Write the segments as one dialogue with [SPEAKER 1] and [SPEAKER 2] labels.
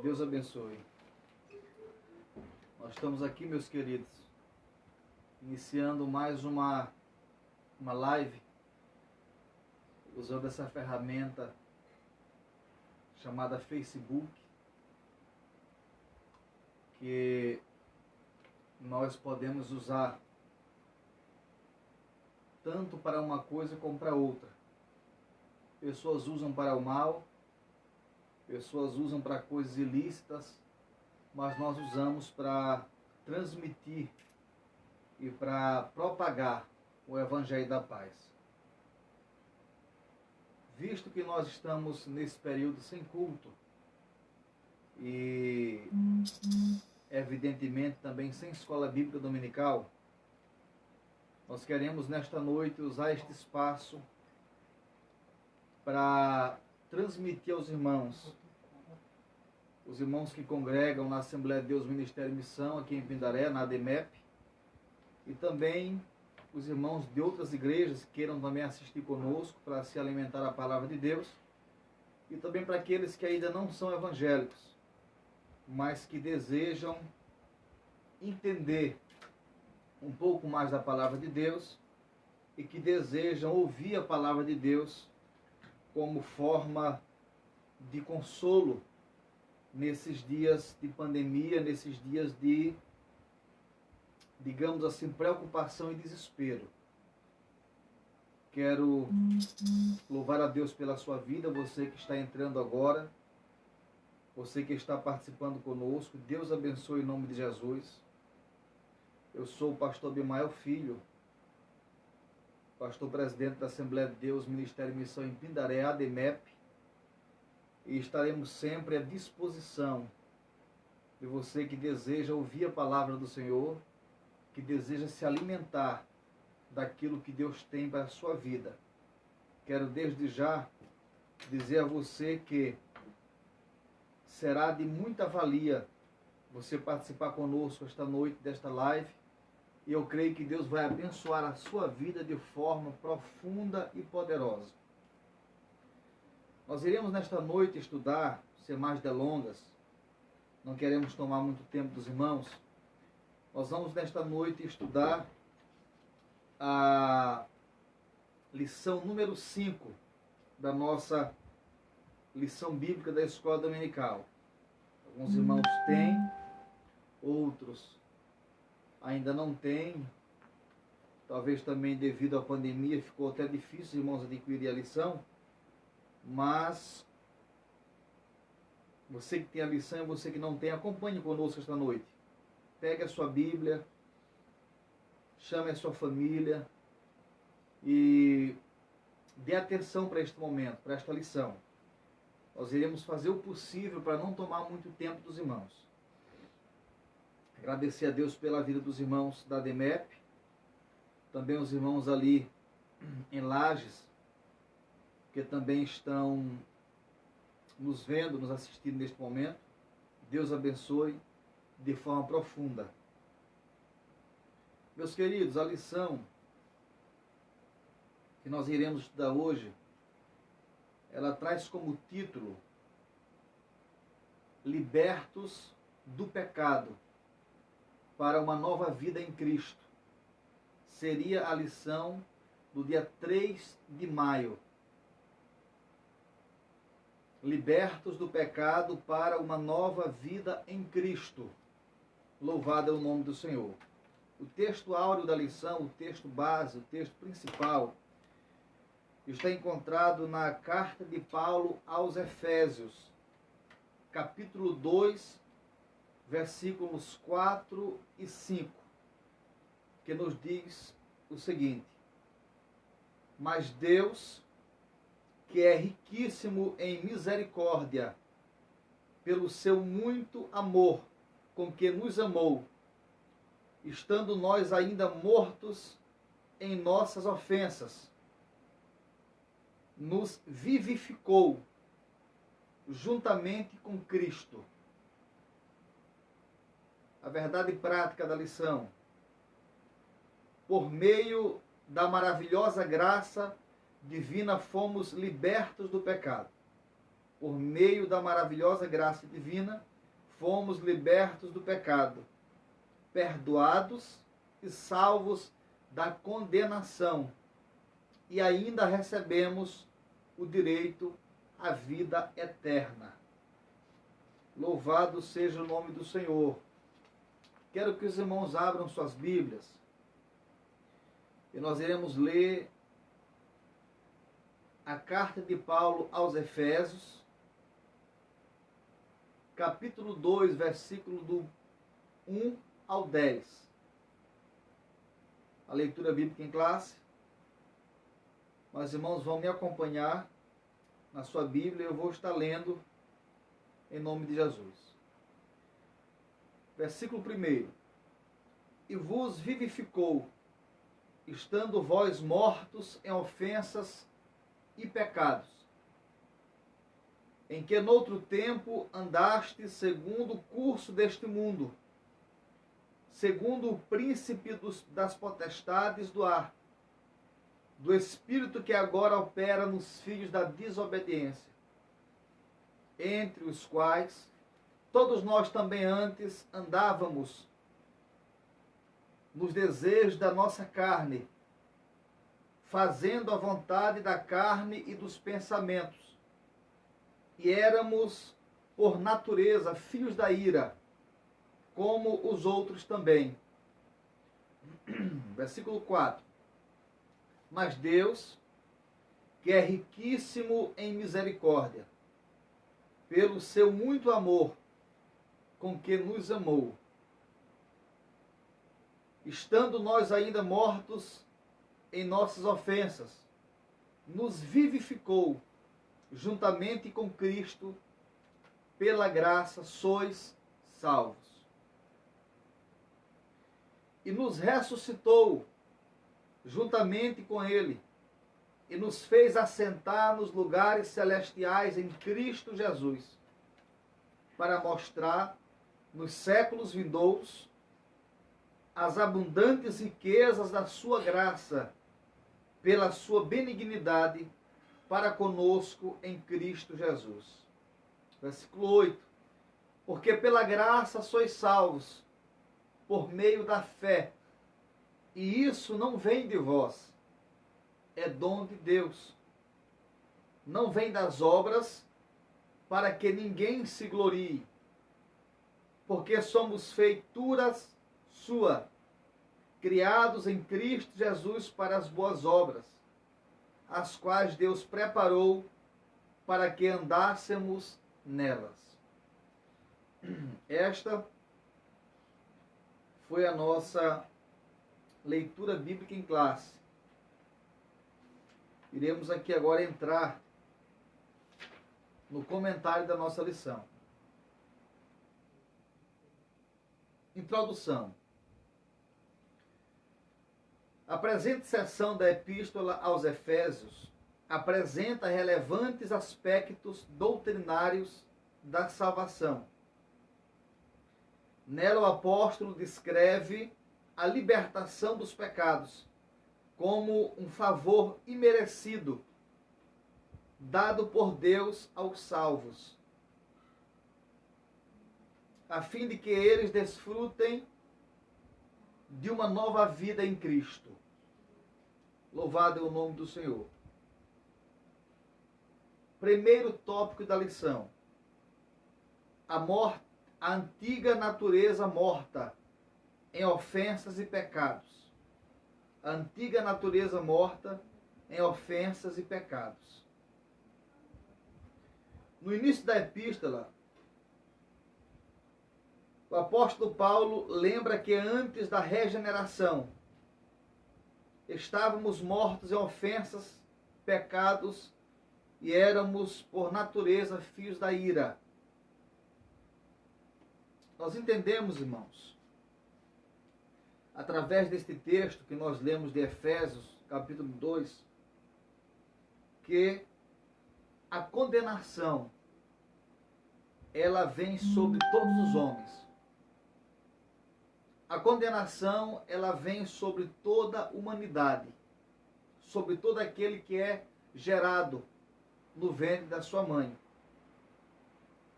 [SPEAKER 1] Deus abençoe. Nós estamos aqui, meus queridos, iniciando mais uma live, usando essa ferramenta chamada Facebook, que nós podemos usar tanto para uma coisa como para outra. Pessoas usam para o mal, pessoas usam para coisas ilícitas, mas nós usamos para transmitir e para propagar o Evangelho da Paz. Visto que nós estamos nesse período sem culto e evidentemente também sem escola bíblica dominical, nós queremos nesta noite usar este espaço para transmitir aos irmãos, os irmãos que congregam na Assembleia de Deus Ministério e Missão aqui em Pindaré, na ADEMEP, e também os irmãos de outras igrejas que queiram também assistir conosco para se alimentar da palavra de Deus, e também para aqueles que ainda não são evangélicos, mas que desejam entender um pouco mais da palavra de Deus e que desejam ouvir a palavra de Deus como forma de consolo nesses dias de pandemia, nesses dias de, digamos assim, preocupação e desespero. Quero louvar a Deus pela sua vida, você que está entrando agora, você que está participando conosco. Deus abençoe em nome de Jesus. Eu sou o pastor Abimael Filho, pastor presidente da Assembleia de Deus Ministério e Missão em Pindaré, ADEMEP, e estaremos sempre à disposição de você que deseja ouvir a palavra do Senhor, que deseja se alimentar daquilo que Deus tem para a sua vida. Quero desde já dizer a você que será de muita valia você participar conosco esta noite desta live, e eu creio que Deus vai abençoar a sua vida de forma profunda e poderosa. Nós iremos nesta noite estudar, sem mais delongas, não queremos tomar muito tempo dos irmãos, nós vamos nesta noite estudar a lição número 5 da nossa lição bíblica da escola dominical. Alguns irmãos têm, outros ainda não têm. Talvez também devido à pandemia ficou até difícil, irmãos, adquirir a lição. Mas você que tem a lição e você que não tem, acompanhe conosco esta noite. Pegue a sua Bíblia, chame a sua família e dê atenção para este momento, para esta lição. Nós iremos fazer o possível para não tomar muito tempo dos irmãos. Agradecer a Deus pela vida dos irmãos da ADEMEP, também os irmãos ali em Lages, que também estão nos vendo, nos assistindo neste momento. Deus abençoe de forma profunda. Meus queridos, a lição que nós iremos estudar hoje, ela traz como título Libertos do Pecado para uma nova vida em Cristo. Seria a lição do dia 3 de maio. Libertos do pecado para uma nova vida em Cristo. Louvado é o nome do Senhor. O texto áureo da lição, o texto base, o texto principal, está encontrado na carta de Paulo aos Efésios, capítulo 2, versículos 4 e 5, que nos diz o seguinte: Mas Deus, que é riquíssimo em misericórdia, pelo seu muito amor com que nos amou, estando nós ainda mortos em nossas ofensas, nos vivificou juntamente com Cristo. A verdade prática da lição: por meio da maravilhosa graça divina fomos libertos do pecado. por meio da maravilhosa graça divina, fomos libertos do pecado, perdoados e salvos da condenação, e ainda recebemos o direito à vida eterna. Louvado seja o nome do Senhor. Quero que os irmãos abram suas Bíblias e nós iremos ler a carta de Paulo aos Efésios, capítulo 2, versículo do 1 ao 10. A leitura bíblica em classe. Mas irmãos vão me acompanhar na sua Bíblia, eu vou estar lendo em nome de Jesus. Versículo 1. E vos vivificou, estando vós mortos em ofensas e pecados, em que noutro tempo andaste segundo o curso deste mundo, segundo o príncipe das potestades do ar, do espírito que agora opera nos filhos da desobediência, entre os quais todos nós também antes andávamos nos desejos da nossa carne, fazendo a vontade da carne e dos pensamentos, e éramos por natureza filhos da ira, como os outros também. Versículo 4. Mas Deus, que é riquíssimo em misericórdia, pelo seu muito amor com que nos amou, estando nós ainda mortos em nossas ofensas, nos vivificou juntamente com Cristo, pela graça sois salvos. E nos ressuscitou juntamente com Ele, e nos fez assentar nos lugares celestiais em Cristo Jesus, para mostrar nos séculos vindouros as abundantes riquezas da sua graça, pela sua benignidade para conosco em Cristo Jesus. Versículo 8. Porque pela graça sois salvos, por meio da fé, e isso não vem de vós, é dom de Deus. Não vem das obras, para que ninguém se glorie, porque somos feituras sua, criados em Cristo Jesus para as boas obras, as quais Deus preparou para que andássemos nelas. Esta foi a nossa leitura bíblica em classe. Iremos aqui agora entrar no comentário da nossa lição. Introdução. A presente seção da Epístola aos Efésios apresenta relevantes aspectos doutrinários da salvação. Nela o apóstolo descreve a libertação dos pecados como um favor imerecido dado por Deus aos salvos, a fim de que eles desfrutem de uma nova vida em Cristo. Louvado é o nome do Senhor. Primeiro tópico da lição: a antiga natureza morta em ofensas e pecados. A antiga natureza morta em ofensas e pecados. No início da epístola, o apóstolo Paulo lembra que antes da regeneração estávamos mortos em ofensas, pecados e éramos por natureza filhos da ira. Nós entendemos, irmãos, através deste texto que nós lemos de Efésios, capítulo 2, que a condenação ela vem sobre todos os homens. A condenação, ela vem sobre toda a humanidade, sobre todo aquele que é gerado no ventre da sua mãe.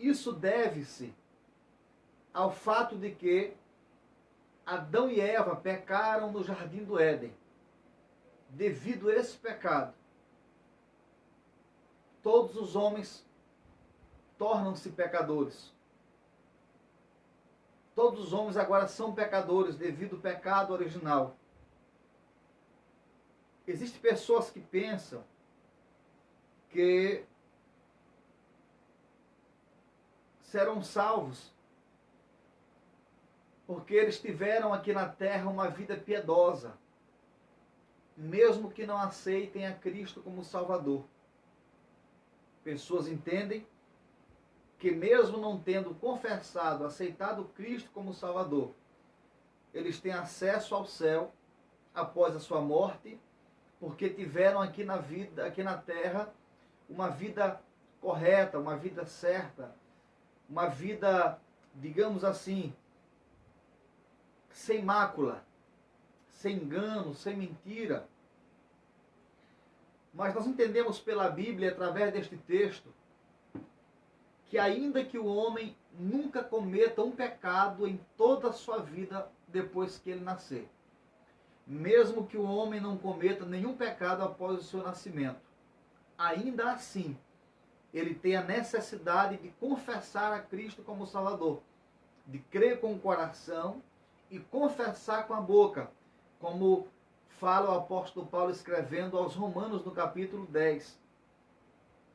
[SPEAKER 1] Isso deve-se ao fato de que Adão e Eva pecaram no jardim do Éden. Devido a esse pecado, todos os homens tornam-se pecadores. Todos os homens agora são pecadores devido ao pecado original. Existem pessoas que pensam que serão salvos porque eles tiveram aqui na terra uma vida piedosa, mesmo que não aceitem a Cristo como Salvador. Pessoas entendem que mesmo não tendo confessado, aceitado Cristo como Salvador, eles têm acesso ao céu após a sua morte, porque tiveram aqui na vida, aqui na terra, uma vida correta, uma vida certa, uma vida, digamos assim, sem mácula, sem engano, sem mentira. Mas nós entendemos pela Bíblia, através deste texto, que ainda que o homem nunca cometa um pecado em toda a sua vida depois que ele nascer, mesmo que o homem não cometa nenhum pecado após o seu nascimento, ainda assim, ele tem a necessidade de confessar a Cristo como Salvador, de crer com o coração e confessar com a boca, como fala o apóstolo Paulo escrevendo aos Romanos no capítulo 10.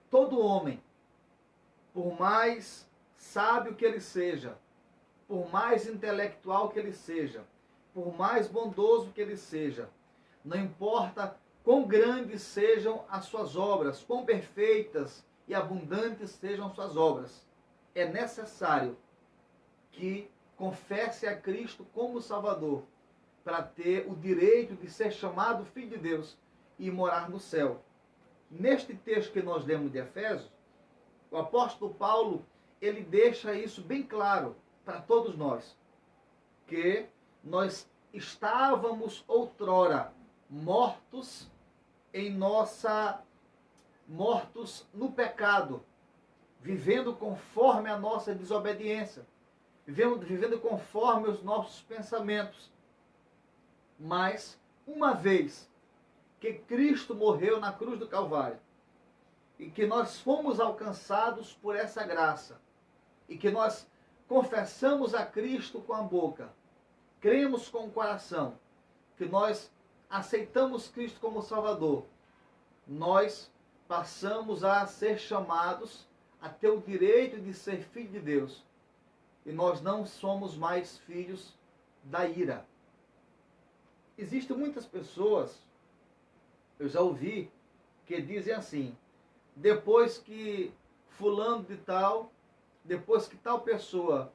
[SPEAKER 1] Todo homem, por mais sábio que ele seja, por mais intelectual que ele seja, por mais bondoso que ele seja, não importa quão grandes sejam as suas obras, quão perfeitas e abundantes sejam suas obras, é necessário que confesse a Cristo como Salvador, para ter o direito de ser chamado filho de Deus e morar no céu. Neste texto que nós lemos de Efésios, o apóstolo Paulo, ele deixa isso bem claro para todos nós, que nós estávamos outrora mortos mortos no pecado, vivendo conforme a nossa desobediência, vivendo conforme os nossos pensamentos. Mas, uma vez que Cristo morreu na cruz do Calvário, e que nós fomos alcançados por essa graça, e que nós confessamos a Cristo com a boca, cremos com o coração, que nós aceitamos Cristo como Salvador, nós passamos a ser chamados a ter o direito de ser filho de Deus. E nós não somos mais filhos da ira. Existem muitas pessoas, eu já ouvi, que dizem assim: depois que fulano de tal, depois que tal pessoa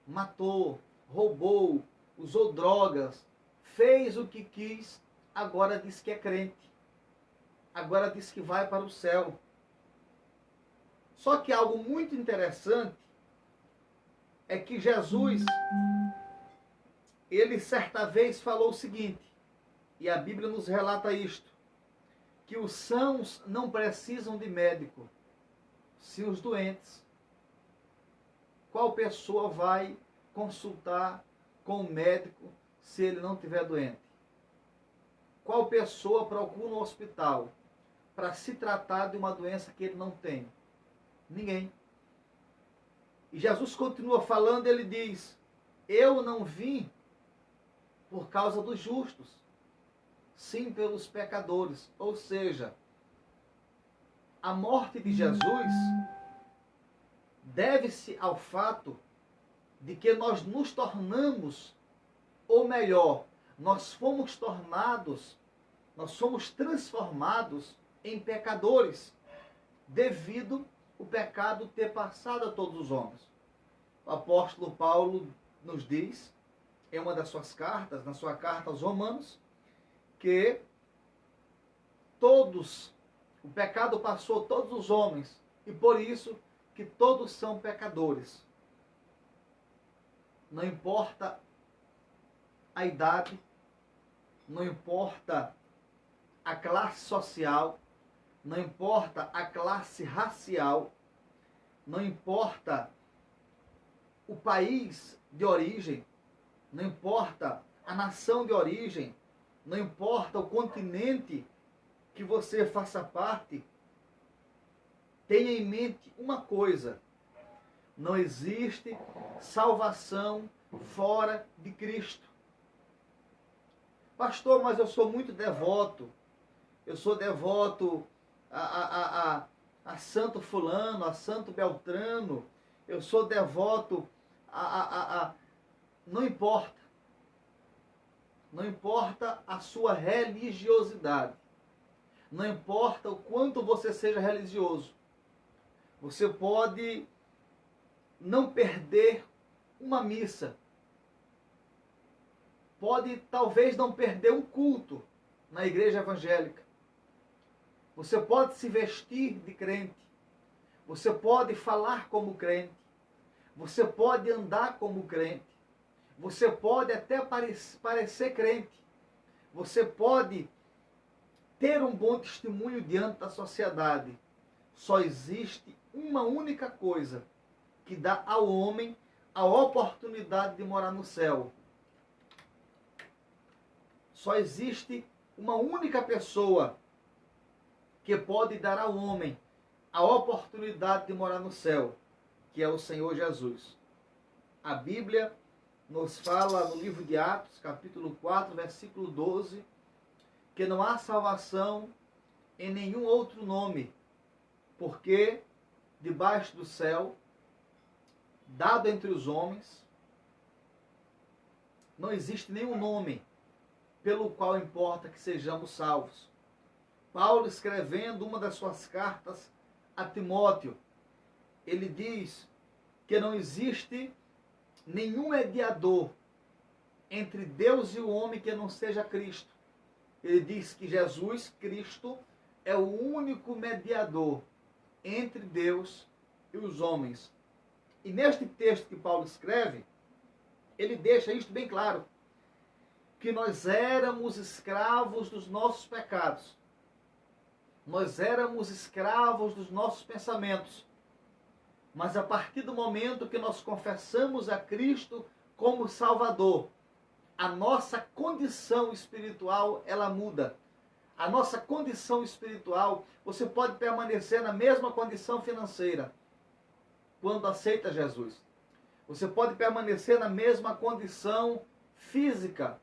[SPEAKER 1] matou, roubou, usou drogas, fez o que quis, agora diz que é crente. Agora diz que vai para o céu. Só que algo muito interessante é que Jesus, ele certa vez falou o seguinte, e a Bíblia nos relata isto, que os sãos não precisam de médico, sim os doentes. Qual pessoa vai consultar com o médico se ele não estiver doente? Qual pessoa procura um hospital para se tratar de uma doença que ele não tem? Ninguém. E Jesus continua falando, ele diz: eu não vim por causa dos justos, sim pelos pecadores. Ou seja, a morte de Jesus deve-se ao fato de que nós nos tornamos, ou melhor, nós fomos transformados em pecadores, devido o pecado ter passado a todos os homens. O apóstolo Paulo nos diz, em uma das suas cartas, na sua carta aos Romanos, que o pecado passou a todos os homens, e por isso que todos são pecadores. Não importa a idade, não importa a classe social, não importa a classe racial, não importa o país de origem, não importa a nação de origem, não importa o continente que você faça parte, tenha em mente uma coisa: não existe salvação fora de Cristo. Pastor, mas eu sou muito devoto. Eu sou devoto a Santo Fulano, a Santo Beltrano. Eu sou devoto Não importa. Não importa a sua religiosidade. Não importa o quanto você seja religioso. Você pode não perder uma missa. Pode talvez não perder um culto na igreja evangélica. Você pode se vestir de crente. Você pode falar como crente. Você pode andar como crente. Você pode até parecer crente. Você pode ter um bom testemunho diante da sociedade. Só existe uma única coisa que dá ao homem a oportunidade de morar no céu. Só existe uma única pessoa que pode dar ao homem a oportunidade de morar no céu, que é o Senhor Jesus. A Bíblia nos fala no livro de Atos, capítulo 4, versículo 12, que não há salvação em nenhum outro nome, porque debaixo do céu, dado entre os homens, não existe nenhum nome pelo qual importa que sejamos salvos. Paulo, escrevendo uma das suas cartas a Timóteo, ele diz que não existe nenhum mediador entre Deus e o homem que não seja Cristo. Ele diz que Jesus, Cristo, é o único mediador entre Deus e os homens. E neste texto que Paulo escreve, ele deixa isto bem claro, que nós éramos escravos dos nossos pecados. Nós éramos escravos dos nossos pensamentos. Mas a partir do momento que nós confessamos a Cristo como Salvador, a nossa condição espiritual, ela muda. A nossa condição espiritual, você pode permanecer na mesma condição financeira quando aceita Jesus. Você pode permanecer na mesma condição física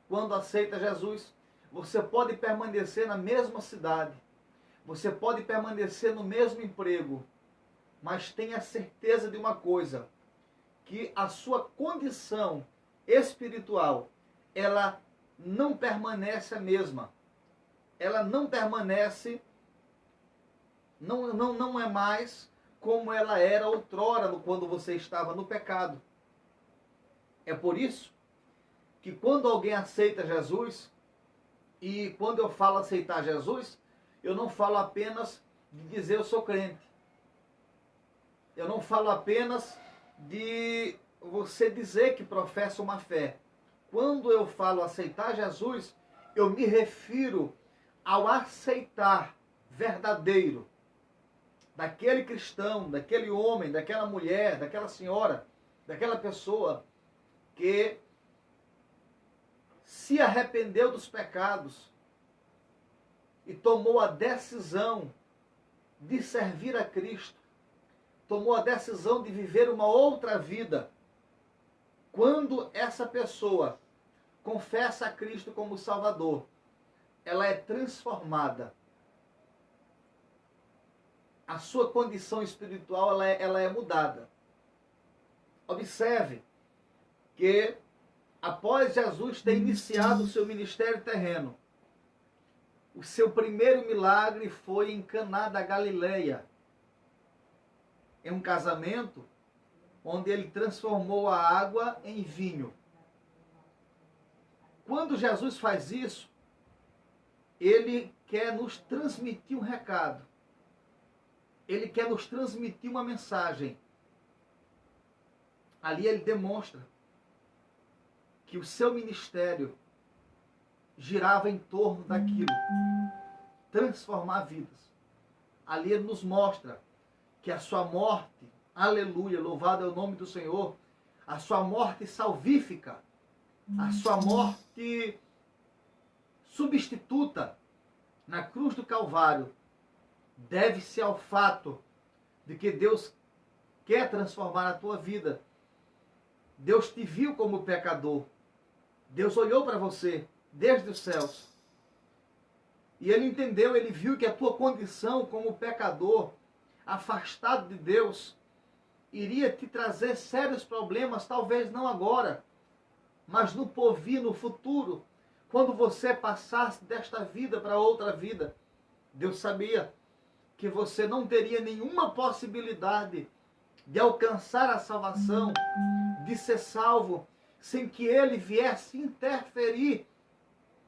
[SPEAKER 1] quando aceita Jesus. Você pode permanecer na mesma cidade. Você pode permanecer no mesmo emprego. Mas tenha certeza de uma coisa, que a sua condição espiritual, ela não permanece a mesma. Ela não permanece, não é mais como ela era outrora, quando você estava no pecado. É por isso que quando alguém aceita Jesus, e quando eu falo aceitar Jesus, eu não falo apenas de dizer eu sou crente. Eu não falo apenas de você dizer que professa uma fé. Quando eu falo aceitar Jesus, eu me refiro ao aceitar verdadeiro daquele cristão, daquele homem, daquela mulher, daquela senhora, daquela pessoa que se arrependeu dos pecados e tomou a decisão de servir a Cristo, tomou a decisão de viver uma outra vida. Quando essa pessoa confessa a Cristo como Salvador, ela é transformada. A sua condição espiritual ela é mudada. Observe que após Jesus ter iniciado o seu ministério terreno, o seu primeiro milagre foi em Caná da Galileia, em um casamento onde ele transformou a água em vinho. Quando Jesus faz isso, ele quer nos transmitir um recado. Ele quer nos transmitir uma mensagem. Ali ele demonstra que o seu ministério girava em torno daquilo, transformar vidas. Ali ele nos mostra que a sua morte Aleluia, louvado é o nome do Senhor. A sua morte salvífica, a sua morte substituta na cruz do Calvário, deve-se ao fato de que Deus quer transformar a tua vida. Deus te viu como pecador. Deus olhou para você desde os céus. E Ele entendeu, Ele viu que a tua condição como pecador, afastado de Deus, iria te trazer sérios problemas, talvez não agora, mas no porvir, no futuro, quando você passasse desta vida para outra vida. Deus sabia que você não teria nenhuma possibilidade de alcançar a salvação, de ser salvo, sem que Ele viesse interferir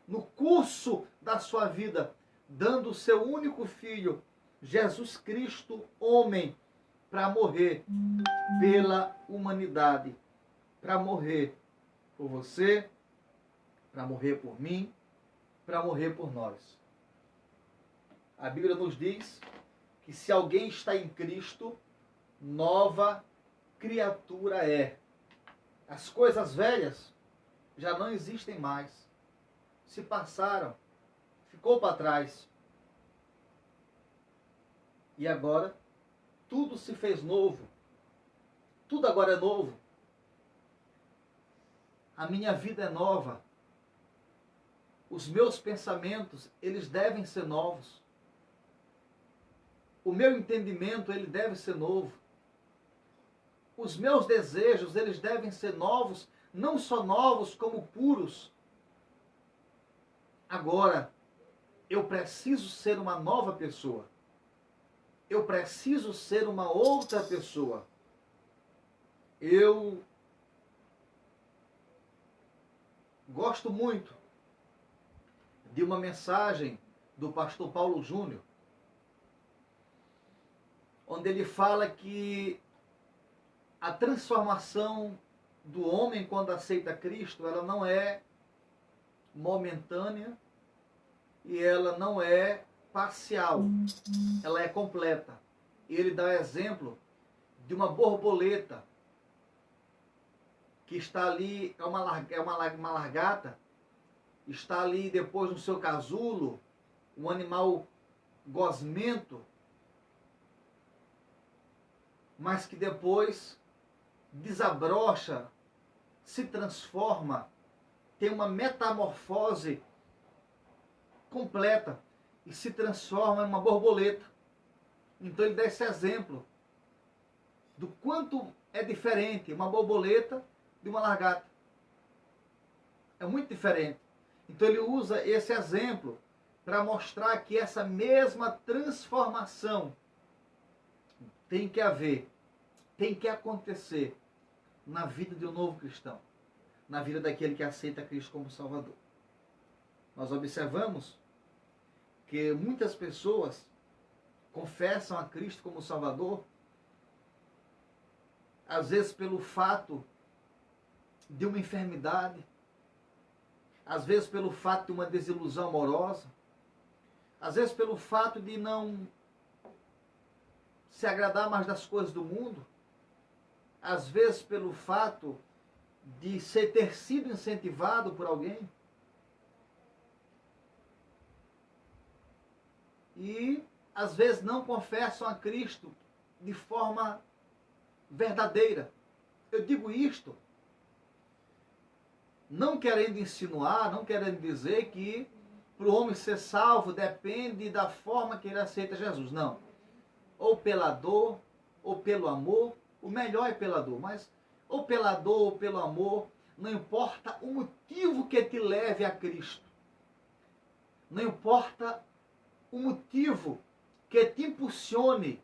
[SPEAKER 1] no curso da sua vida, dando o seu único filho, Jesus Cristo, homem, para morrer pela humanidade, para morrer por você, para morrer por mim, para morrer por nós. A Bíblia nos diz que se alguém está em Cristo, nova criatura é. As coisas velhas já não existem mais. Se passaram, ficou para trás. E agora, tudo se fez novo. Tudo agora é novo. A minha vida é nova. Os meus pensamentos, eles devem ser novos. O meu entendimento, ele deve ser novo. Os meus desejos, eles devem ser novos, não só novos, como puros. Agora, eu preciso ser uma nova pessoa. Eu preciso ser uma outra pessoa. Eu gosto muito de uma mensagem do pastor Paulo Júnior, onde ele fala que a transformação do homem quando aceita Cristo, ela não é momentânea e ela não é parcial, ela é completa. E ele dá exemplo de uma borboleta que está ali, é uma largata, está ali depois no seu casulo, um animal gosmento, mas que depois desabrocha, se transforma, tem uma metamorfose completa e se transforma em uma borboleta. Então ele dá esse exemplo do quanto é diferente uma borboleta de uma largata. É muito diferente. Então ele usa esse exemplo para mostrar que essa mesma transformação tem que haver, tem que acontecer na vida de um novo cristão, na vida daquele que aceita Cristo como Salvador. Nós observamos que muitas pessoas confessam a Cristo como Salvador, às vezes pelo fato de uma enfermidade, às vezes pelo fato de uma desilusão amorosa, às vezes pelo fato de não se agradar mais das coisas do mundo, às vezes pelo fato de ter sido incentivado por alguém. E às vezes não confessam a Cristo de forma verdadeira. Eu digo isto não querendo insinuar, não querendo dizer que para o homem ser salvo depende da forma que ele aceita Jesus. Não. Ou pela dor, ou pelo amor. O melhor é pela dor, mas ou pela dor ou pelo amor, não importa o motivo que te leve a Cristo. Não importa o motivo que te impulsione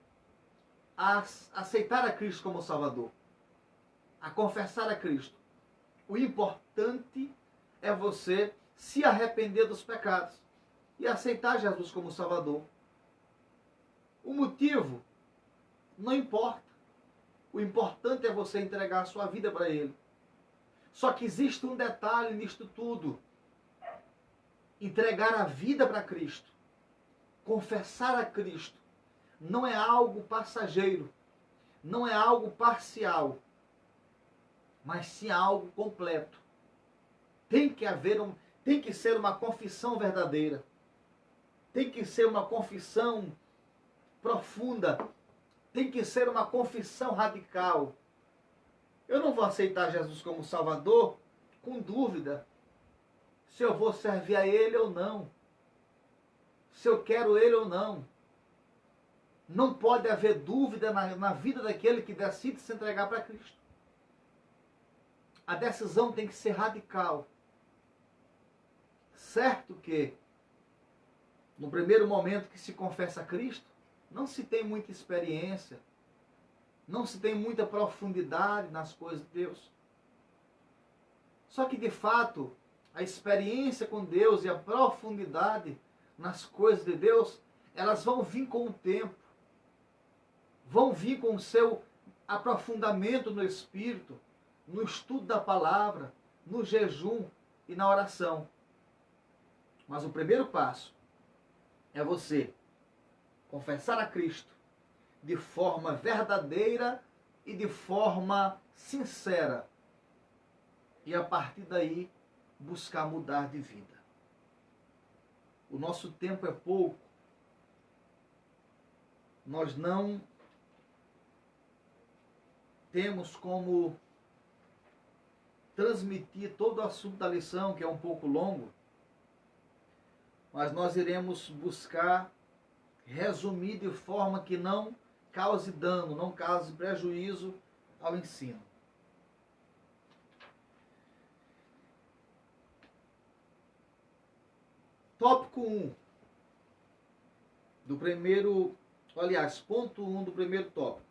[SPEAKER 1] a aceitar a Cristo como Salvador, a confessar a Cristo. O importante é você se arrepender dos pecados e aceitar Jesus como Salvador. O motivo não importa. O importante é você entregar a sua vida para Ele. Só que existe um detalhe nisto tudo. Entregar a vida para Cristo, confessar a Cristo, não é algo passageiro, não é algo parcial, mas sim algo completo. Tem que ser uma confissão verdadeira. Tem que ser uma confissão profunda. Tem que ser uma confissão radical. Eu não vou aceitar Jesus como Salvador com dúvida se eu vou servir a Ele ou não, se eu quero Ele ou não. Não pode haver dúvida na vida daquele que decide se entregar para Cristo. A decisão tem que ser radical. Certo que, no primeiro momento que se confessa a Cristo, não se tem muita experiência, não se tem muita profundidade nas coisas de Deus. Só que, de fato, a experiência com Deus e a profundidade nas coisas de Deus, elas vão vir com o tempo. Vão vir com o seu aprofundamento no Espírito, no estudo da palavra, no jejum e na oração. Mas o primeiro passo é você confessar a Cristo de forma verdadeira e de forma sincera. E a partir daí, buscar mudar de vida. O nosso tempo é pouco. Nós não temos como transmitir todo o assunto da lição, que é um pouco longo, mas nós iremos buscar resumir de forma que não cause dano, não cause prejuízo ao ensino. Tópico 1 do primeiro, aliás, ponto 1 do primeiro tópico.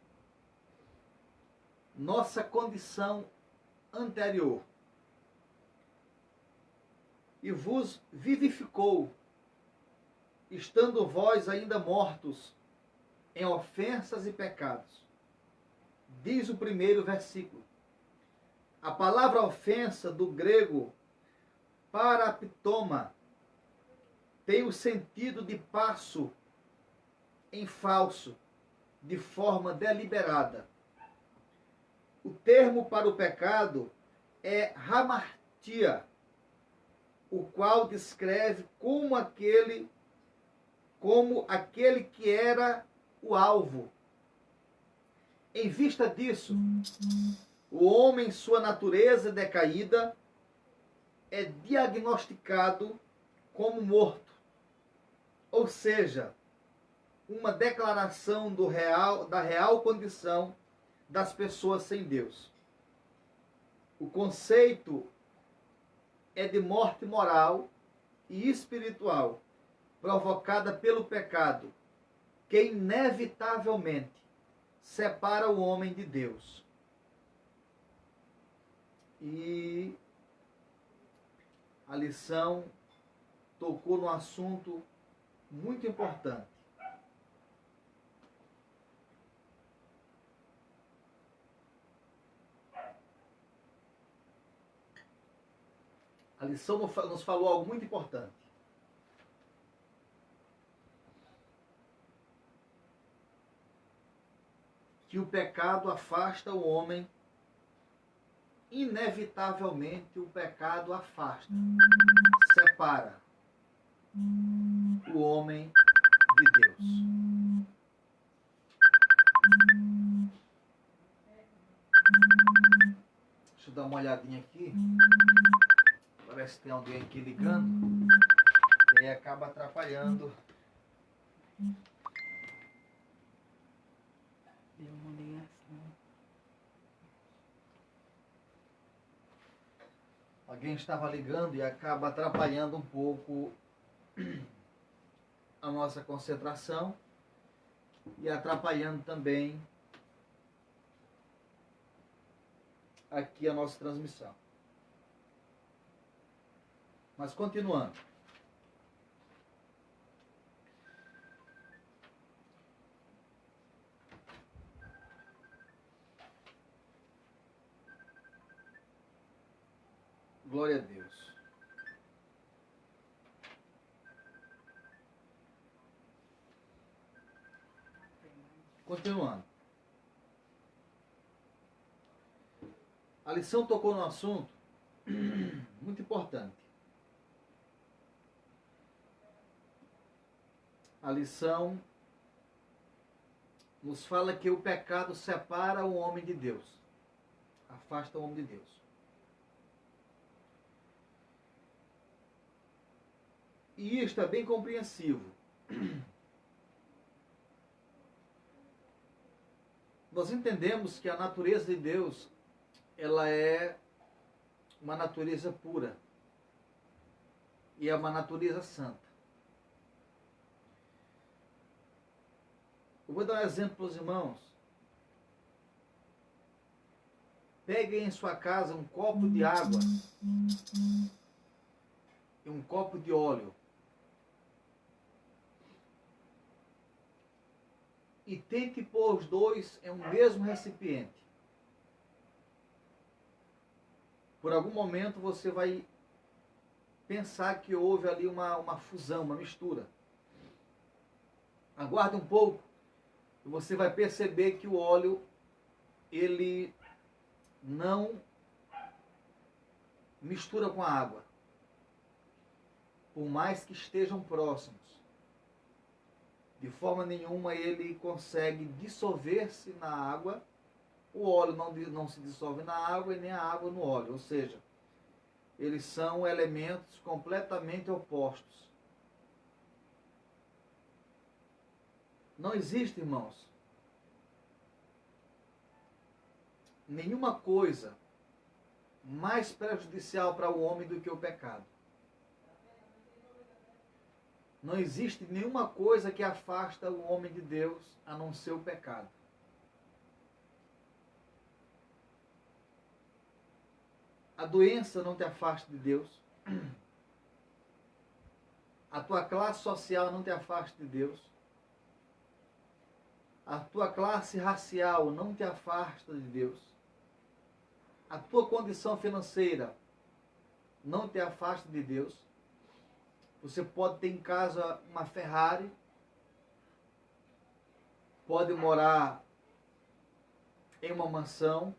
[SPEAKER 1] Nossa condição anterior. E vos vivificou, estando vós ainda mortos em ofensas e pecados. Diz o primeiro versículo. A palavra ofensa, do grego paraptoma, tem o sentido de passo em falso, de forma deliberada. O termo para o pecado é hamartia, o qual descreve como aquele que era o alvo. Em vista disso, o homem, sua natureza decaída, é diagnosticado como morto. Ou seja, uma declaração da real condição das pessoas sem Deus. O conceito é de morte moral e espiritual, provocada pelo pecado, que inevitavelmente separa o homem de Deus. E a lição tocou num assunto muito importante. A lição nos falou algo muito importante. Que o pecado afasta o homem, inevitavelmente o pecado afasta, separa o homem de Deus. Deixa eu dar uma olhadinha aqui. Parece que tem alguém aqui ligando. E aí acaba atrapalhando.
[SPEAKER 2] Deu uma ligação.
[SPEAKER 1] Alguém estava ligando e acaba atrapalhando um pouco a nossa concentração e atrapalhando também aqui a nossa transmissão. Mas continuando. Glória a Deus. Continuando. A lição tocou num assunto muito importante. A lição nos fala que o pecado separa o homem de Deus, afasta o homem de Deus. E isto é bem compreensivo. Nós entendemos que a natureza de Deus, ela é uma natureza pura e é uma natureza santa. Eu vou dar um exemplo para os irmãos. Peguem em sua casa um copo de água e um copo de óleo. E tente pôr os dois em um mesmo recipiente. Por algum momento você vai pensar que houve ali uma fusão, uma mistura. Aguarde um pouco e você vai perceber que o óleo, ele não mistura com a água. Por mais que estejam próximos. De forma nenhuma ele consegue dissolver-se na água. O óleo não se dissolve na água e nem a água no óleo. Ou seja, eles são elementos completamente opostos. Não existe, irmãos, nenhuma coisa mais prejudicial para o homem do que o pecado. Não existe nenhuma coisa que afasta o homem de Deus a não ser o pecado. A doença não te afasta de Deus. A tua classe social não te afasta de Deus. A tua classe racial não te afasta de Deus. A tua condição financeira não te afasta de Deus. Você pode ter em casa uma Ferrari, pode morar em uma mansão,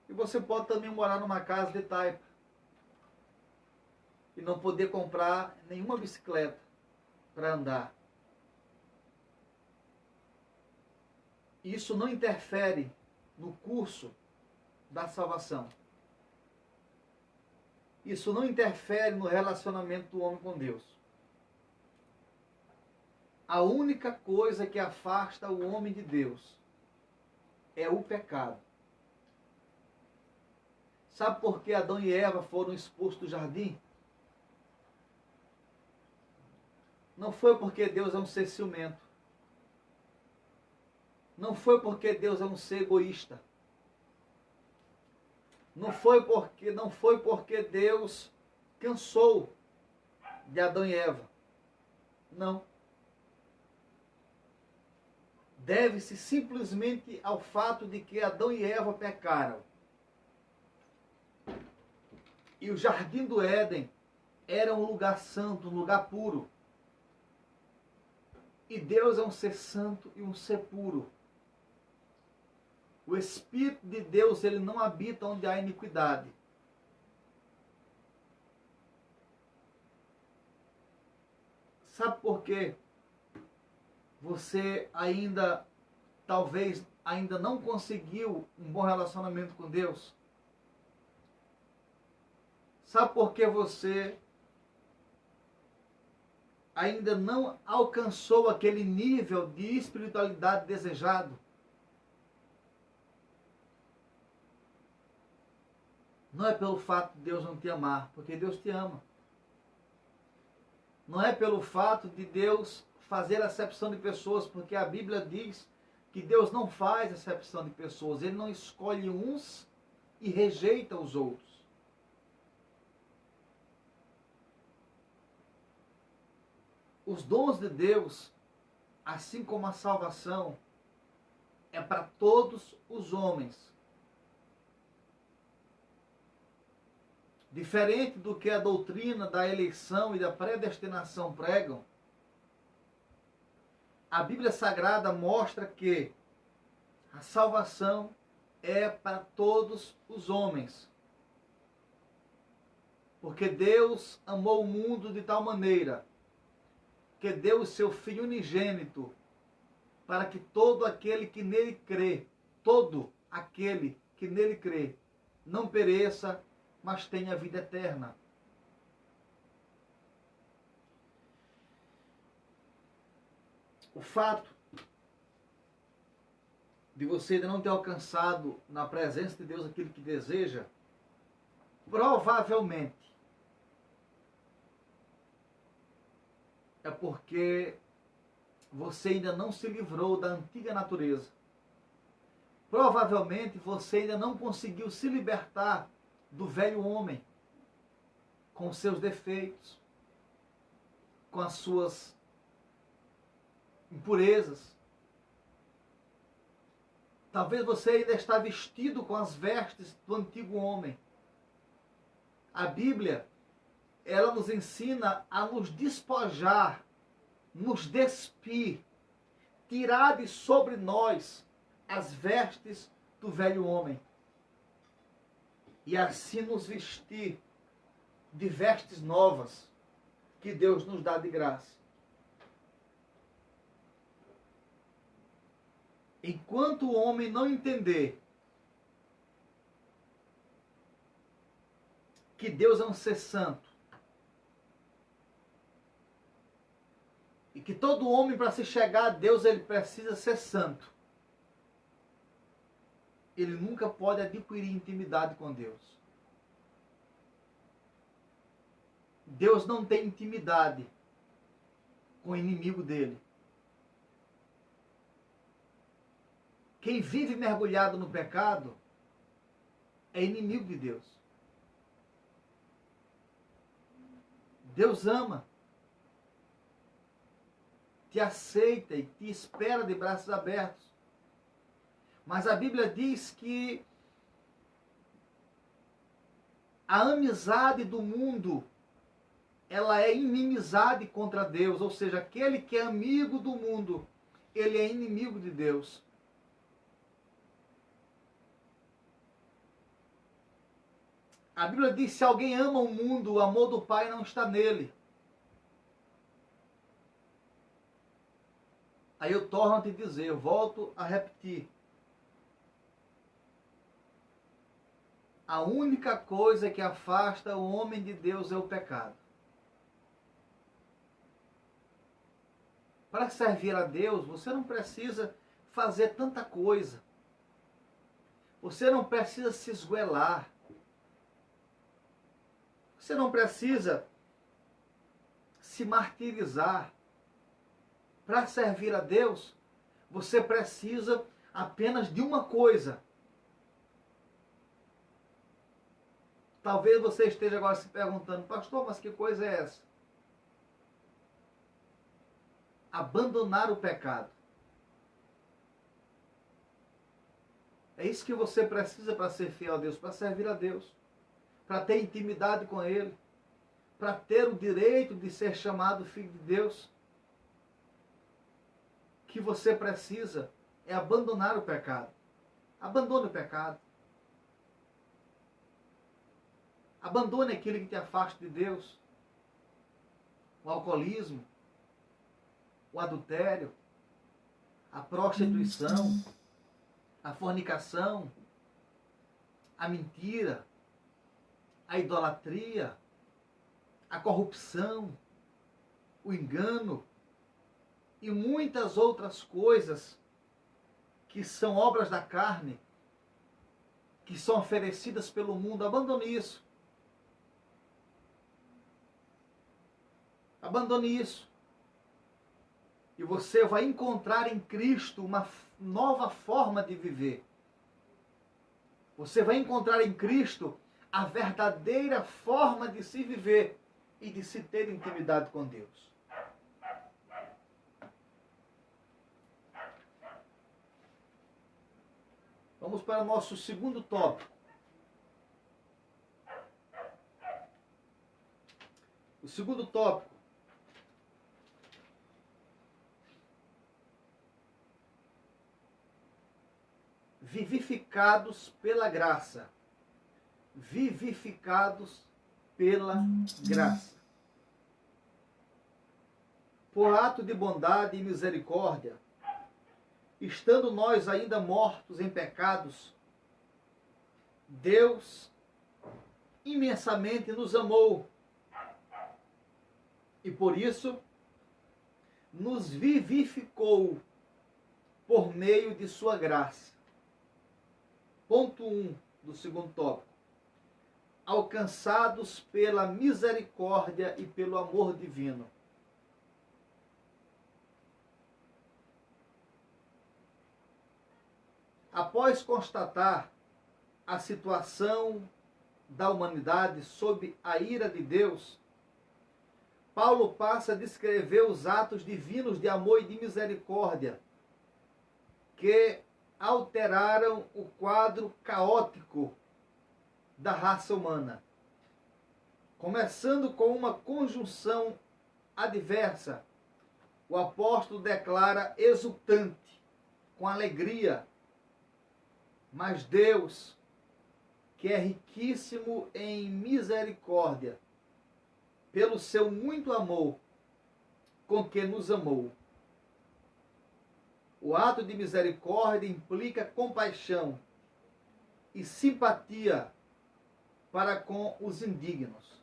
[SPEAKER 1] e você pode também morar numa casa de taipa e não poder comprar nenhuma bicicleta para andar. Isso não interfere no curso da salvação. Isso não interfere no relacionamento do homem com Deus. A única coisa que afasta o homem de Deus é o pecado. Sabe por que Adão e Eva foram expulsos do jardim? Não foi porque Deus é um ser ciumento. Não foi porque Deus é um ser egoísta. Não foi porque Deus cansou de Adão e Eva. Não. Deve-se simplesmente ao fato de que Adão e Eva pecaram. E o jardim do Éden era um lugar santo, um lugar puro. E Deus é um ser santo e um ser puro. O Espírito de Deus, ele não habita onde há iniquidade. Sabe por quê? Você talvez ainda não conseguiu um bom relacionamento com Deus? Sabe por que você ainda não alcançou aquele nível de espiritualidade desejado? Não é pelo fato de Deus não te amar, porque Deus te ama. Não é pelo fato de Deus fazer acepção de pessoas, porque a Bíblia diz que Deus não faz acepção de pessoas. Ele não escolhe uns e rejeita os outros. Os dons de Deus, assim como a salvação, é para todos os homens. Diferente do que a doutrina da eleição e da predestinação pregam, a Bíblia Sagrada mostra que a salvação é para todos os homens. Porque Deus amou o mundo de tal maneira que deu o seu Filho unigênito para que todo aquele que nele crê, todo aquele que nele crê, não pereça, mas tenha vida eterna. O fato de você ainda não ter alcançado na presença de Deus aquilo que deseja, provavelmente é porque você ainda não se livrou da antiga natureza. Provavelmente você ainda não conseguiu se libertar do velho homem, com os seus defeitos, com as suas impurezas. Talvez você ainda está vestido com as vestes do antigo homem. A Bíblia, ela nos ensina a nos despojar, nos despir, tirar de sobre nós as vestes do velho homem e assim nos vestir de vestes novas que Deus nos dá de graça. Enquanto o homem não entender que Deus é um ser santo e que todo homem, para se chegar a Deus, ele precisa ser santo, ele nunca pode adquirir intimidade com Deus. Deus não tem intimidade com o inimigo dele. Quem vive mergulhado no pecado é inimigo de Deus. Deus ama, te aceita e te espera de braços abertos. Mas a Bíblia diz que a amizade do mundo, ela é inimizade contra Deus. Ou seja, aquele que é amigo do mundo, ele é inimigo de Deus. A Bíblia diz: se alguém ama o mundo, o amor do Pai não está nele. Aí eu torno a te dizer, eu volto a repetir. A única coisa que afasta o homem de Deus é o pecado. Para servir a Deus, você não precisa fazer tanta coisa. Você não precisa se esgoelar. Você não precisa se martirizar. Para servir a Deus, você precisa apenas de uma coisa. Talvez você esteja agora se perguntando: pastor, mas que coisa é essa? Abandonar o pecado. É isso que você precisa para ser fiel a Deus, para servir a Deus, para ter intimidade com Ele, para ter o direito de ser chamado filho de Deus. O que você precisa é abandonar o pecado. Abandone o pecado. Abandone aquilo que te afasta de Deus. O alcoolismo, o adultério, a prostituição, a fornicação, a mentira, a idolatria, a corrupção, o engano e muitas outras coisas que são obras da carne, que são oferecidas pelo mundo. Abandone isso. Abandone isso. E você vai encontrar em Cristo uma nova forma de viver. Você vai encontrar em Cristo a verdadeira forma de se viver e de se ter intimidade com Deus. Vamos para o nosso segundo tópico. O segundo tópico: vivificados pela graça. Vivificados pela graça. Por ato de bondade e misericórdia, estando nós ainda mortos em pecados, Deus imensamente nos amou e por isso nos vivificou por meio de sua graça. Ponto 1 do segundo tópico. Alcançados pela misericórdia e pelo amor divino. Após constatar a situação da humanidade sob a ira de Deus, Paulo passa a descrever os atos divinos de amor e de misericórdia que alteraram o quadro caótico da raça humana. Começando com uma conjunção adversa, o apóstolo declara exultante, com alegria, mas Deus, que é riquíssimo em misericórdia, pelo seu muito amor com que nos amou. O ato de misericórdia implica compaixão e simpatia para com os indignos.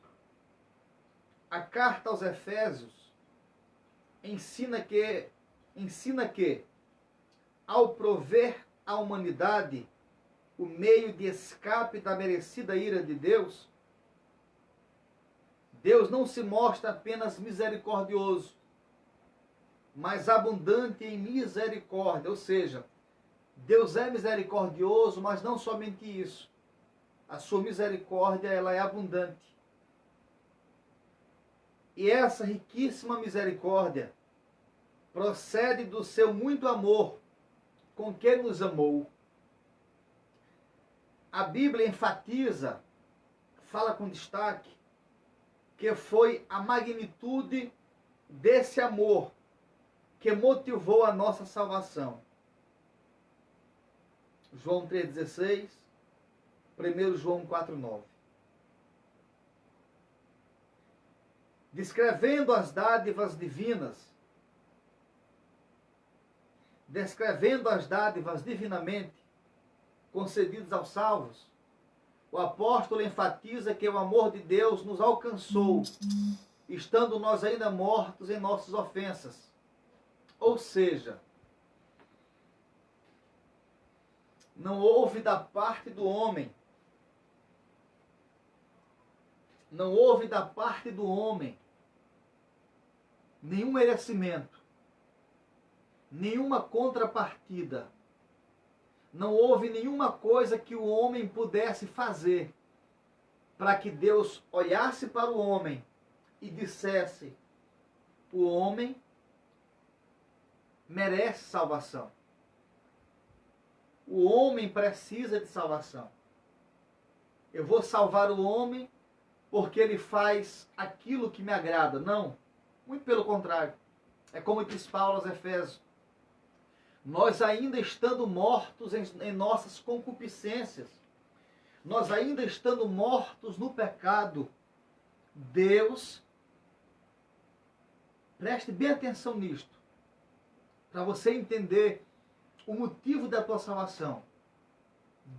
[SPEAKER 1] A carta aos Efésios ensina que, ao prover à humanidade o meio de escape da merecida ira de Deus, Deus não se mostra apenas misericordioso, mas abundante em misericórdia. Ou seja, Deus é misericordioso, mas não somente isso. A sua misericórdia, ela é abundante. E essa riquíssima misericórdia procede do seu muito amor com que nos amou. A Bíblia enfatiza, fala com destaque, que foi a magnitude desse amor que motivou a nossa salvação. João 3,16, 1 João 4,9. Descrevendo as dádivas divinas, descrevendo as dádivas divinamente concedidas aos salvos, o apóstolo enfatiza que o amor de Deus nos alcançou, estando nós ainda mortos em nossas ofensas. Ou seja, não houve da parte do homem, nenhum merecimento, nenhuma contrapartida. Não houve nenhuma coisa que o homem pudesse fazer para que Deus olhasse para o homem e dissesse: o homem merece salvação. O homem precisa de salvação. Eu vou salvar o homem porque ele faz aquilo que me agrada. Não, muito pelo contrário. É como diz Paulo aos Efésios: nós ainda estando mortos em nossas concupiscências, nós ainda estando mortos no pecado, Deus, preste bem atenção nisto, para você entender o motivo da tua salvação.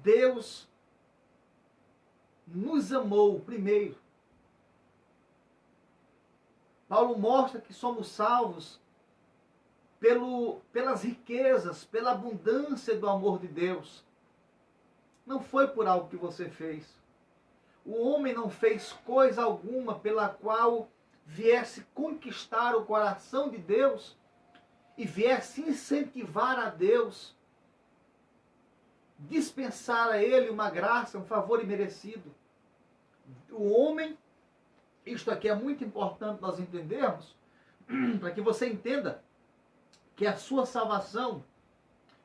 [SPEAKER 1] Deus nos amou primeiro. Paulo mostra que somos salvos pelas riquezas, pela abundância do amor de Deus. Não foi por algo que você fez. O homem não fez coisa alguma pela qual viesse conquistar o coração de Deus e viesse incentivar a Deus, dispensar a Ele uma graça, um favor imerecido. O homem, isto aqui é muito importante nós entendermos, para que você entenda que a sua salvação,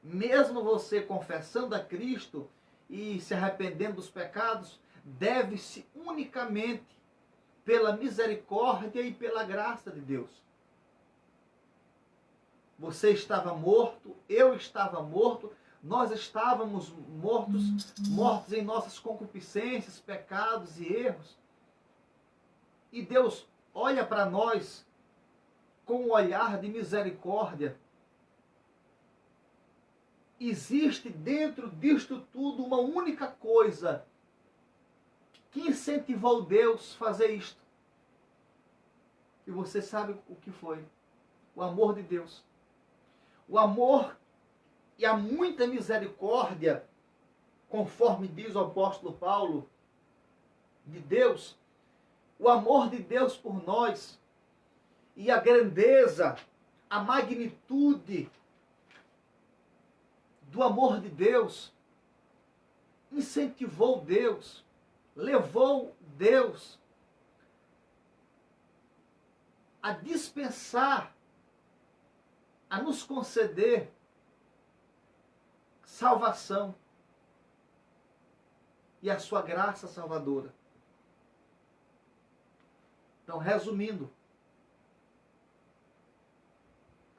[SPEAKER 1] mesmo você confessando a Cristo e se arrependendo dos pecados, deve-se unicamente pela misericórdia e pela graça de Deus. Você estava morto, eu estava morto, Nós estávamos mortos em nossas concupiscências, pecados e erros. E Deus olha para nós com um olhar de misericórdia. Existe dentro disto tudo uma única coisa que incentivou Deus a fazer isto. E você sabe o que foi? O amor de Deus. O amor e a muita misericórdia, conforme diz o apóstolo Paulo, de Deus, o amor de Deus por nós e a grandeza, a magnitude do amor de Deus incentivou Deus, levou Deus a dispensar, a nos conceder salvação e a sua graça salvadora. Então, resumindo,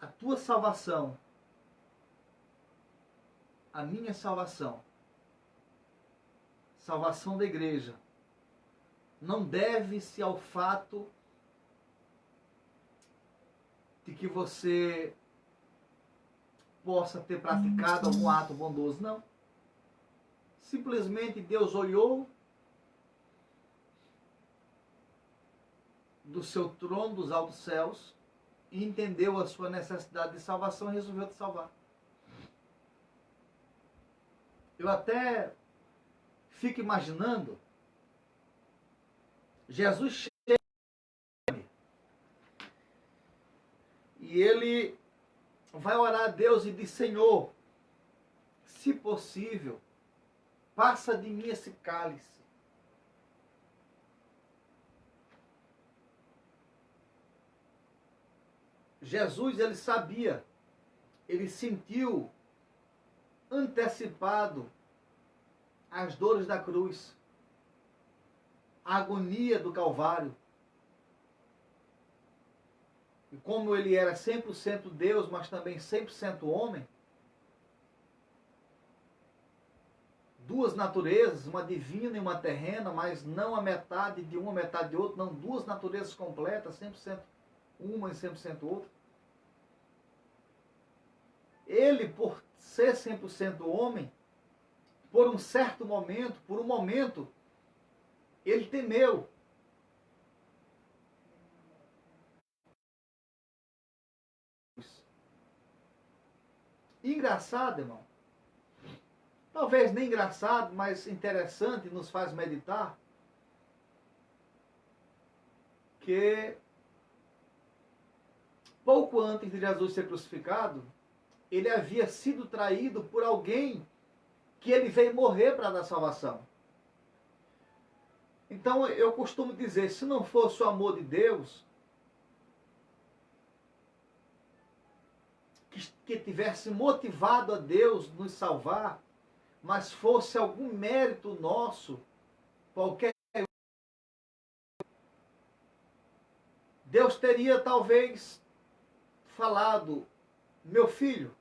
[SPEAKER 1] a tua salvação, a minha salvação, salvação da igreja, não deve-se ao fato de que você possa ter praticado algum ato bondoso, não. Simplesmente Deus olhou do seu trono dos altos céus e entendeu a sua necessidade de salvação e resolveu te salvar. Eu até fico imaginando Jesus chega e ele vai orar a Deus e diz: Senhor, se possível, passa de mim esse cálice. Jesus, ele sabia, ele sentiu antecipado as dores da cruz, a agonia do Calvário. E como ele era 100% Deus, mas também 100% homem, duas naturezas, uma divina e uma terrena, mas não a metade de uma, metade de outra, não, duas naturezas completas, 100% uma e 100% outra. Ele, por ser 100% homem, por um certo momento, por um momento, ele temeu. Engraçado, irmão. Talvez nem engraçado, mas interessante, nos faz meditar, que pouco antes de Jesus ser crucificado, ele havia sido traído por alguém que ele veio morrer para dar salvação. Então eu costumo dizer, se não fosse o amor de Deus, que tivesse motivado a Deus nos salvar, mas fosse algum mérito nosso, qualquer, Deus teria talvez falado: meu filho,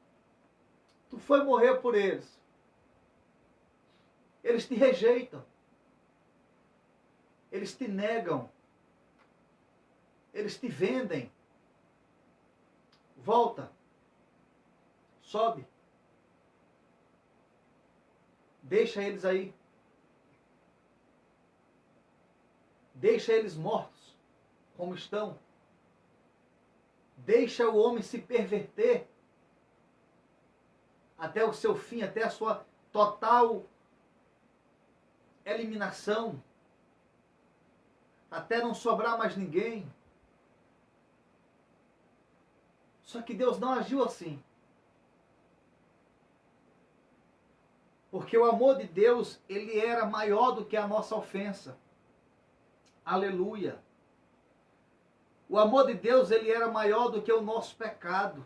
[SPEAKER 1] tu foi morrer por eles. Eles te rejeitam. Eles te negam. Eles te vendem. Volta. Sobe. Deixa eles aí. Deixa eles mortos, como estão. Deixa o homem se perverter até o seu fim, até a sua total eliminação, até não sobrar mais ninguém. Só que Deus não agiu assim. Porque o amor de Deus, ele era maior do que a nossa ofensa. Aleluia. O amor de Deus, ele era maior do que o nosso pecado.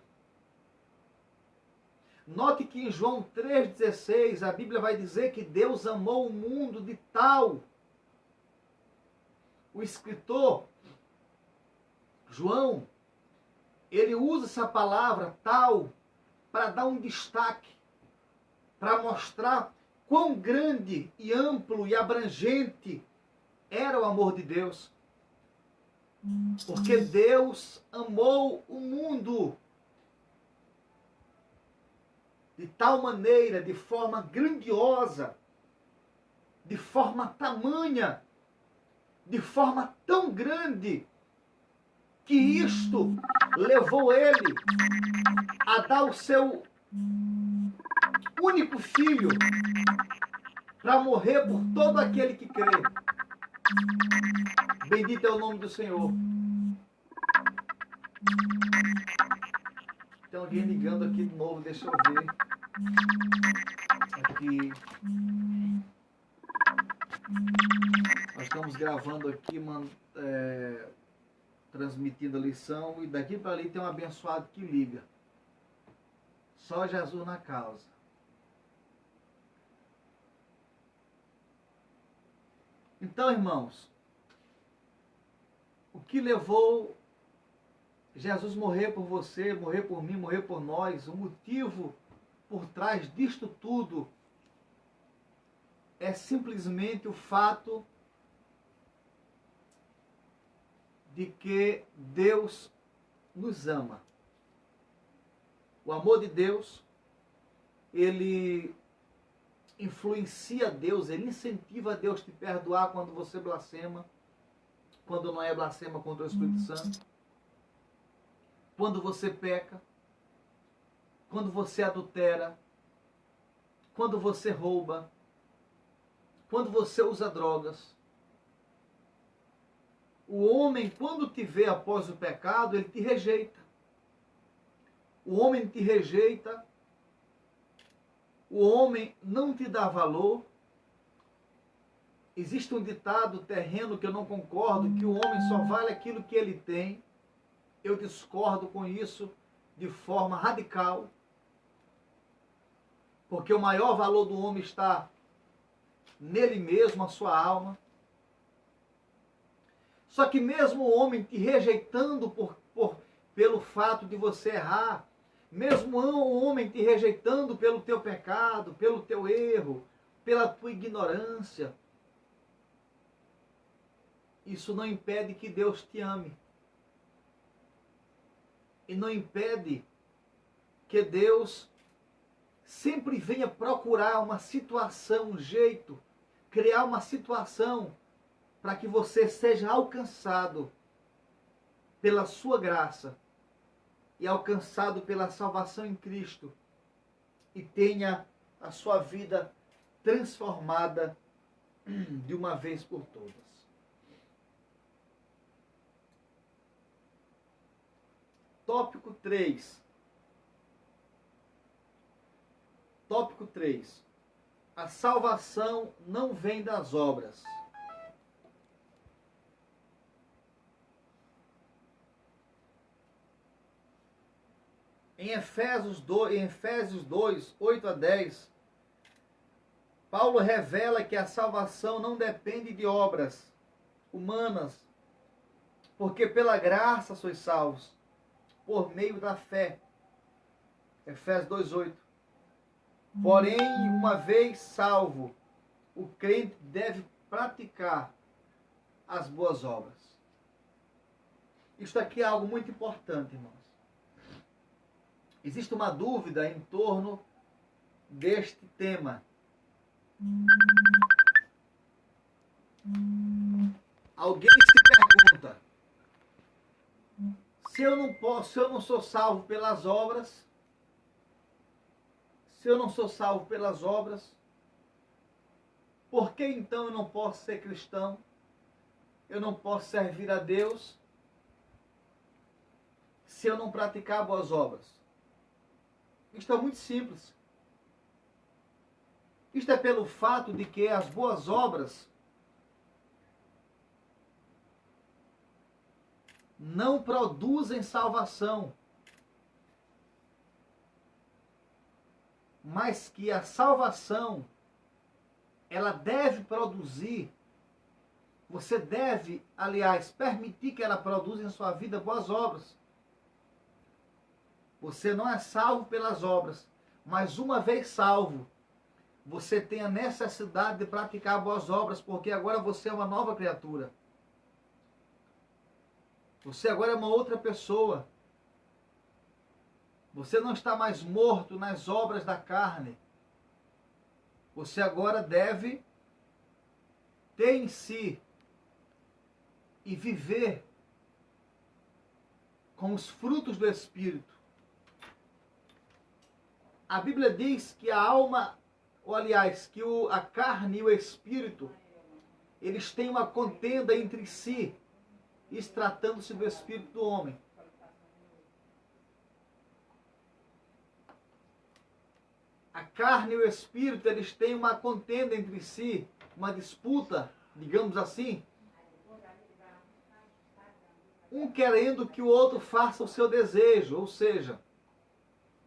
[SPEAKER 1] Note que em João 3,16, a Bíblia vai dizer que Deus amou o mundo de tal. O escritor, João, ele usa essa palavra tal para dar um destaque. Ele diz: Deus amou o mundo de tal maneira que deu o seu Filho unigênito, para que todo aquele que nele crer, não pereça, mas tenha vida eterna. para mostrar quão grande e amplo e abrangente era o amor de Deus. Porque Deus amou o mundo de tal maneira, de forma grandiosa, de forma tamanha, de forma tão grande, que isto levou ele a dar o seu único filho para morrer por todo aquele que crê. Bendito é o nome do Senhor. Tem alguém ligando aqui de novo, deixa eu ver. Aqui. Nós estamos gravando aqui, transmitindo a lição, e daqui para ali tem um abençoado que liga. Só Jesus na causa. Então, irmãos, o que levou Jesus morrer por você, morrer por mim, morrer por nós, o motivo por trás disto tudo é simplesmente o fato de que Deus nos ama. O amor de Deus, ele influencia Deus, ele incentiva Deus a te perdoar quando você blasfema, quando não é blasfema contra o Espírito Santo, quando você peca, quando você adultera, quando você rouba, quando você usa drogas. O homem, quando te vê após o pecado, ele te rejeita. O homem te rejeita, o homem não te dá valor. Existe um ditado terreno que eu não concordo, que o homem só vale aquilo que ele tem. Eu discordo com isso de forma radical, porque o maior valor do homem está nele mesmo, a sua alma. Só que mesmo o homem te rejeitando pelo fato de você errar, mesmo o homem te rejeitando pelo teu pecado, pelo teu erro, pela tua ignorância, isso não impede que Deus te ame. E não impede que Deus sempre venha procurar uma situação, um jeito, criar uma situação para que você seja alcançado pela sua graça e alcançado pela salvação em Cristo e tenha a sua vida transformada de uma vez por todas. Tópico 3. Tópico 3. A salvação não vem das obras. Em Efésios 2, 8 a 10, Paulo revela que a salvação não depende de obras humanas, porque pela graça sois salvos, por meio da fé. Efésios 2:8. Porém, uma vez salvo, o crente deve praticar as boas obras. Isto aqui é algo muito importante, irmãos. Existe uma dúvida em torno deste tema. Alguém se pergunta: se eu não sou salvo pelas obras, por que então eu não posso ser cristão? Eu não posso servir a Deus se eu não praticar boas obras? Isto é muito simples. Isto é pelo fato de que as boas obras não produzem salvação, mas que a salvação, ela deve produzir, você deve, aliás, permitir que ela produza em sua vida boas obras. Você não é salvo pelas obras, mas uma vez salvo, você tem a necessidade de praticar boas obras, porque agora você é uma nova criatura. Você agora é uma outra pessoa. Você não está mais morto nas obras da carne. Você agora deve ter em si e viver com os frutos do Espírito. A Bíblia diz que a alma, ou aliás, que a carne e o Espírito, eles têm uma contenda entre si, isso tratando-se do Espírito do homem. A carne e o Espírito, eles têm uma contenda entre si, uma disputa, digamos assim, um querendo que o outro faça o seu desejo, ou seja,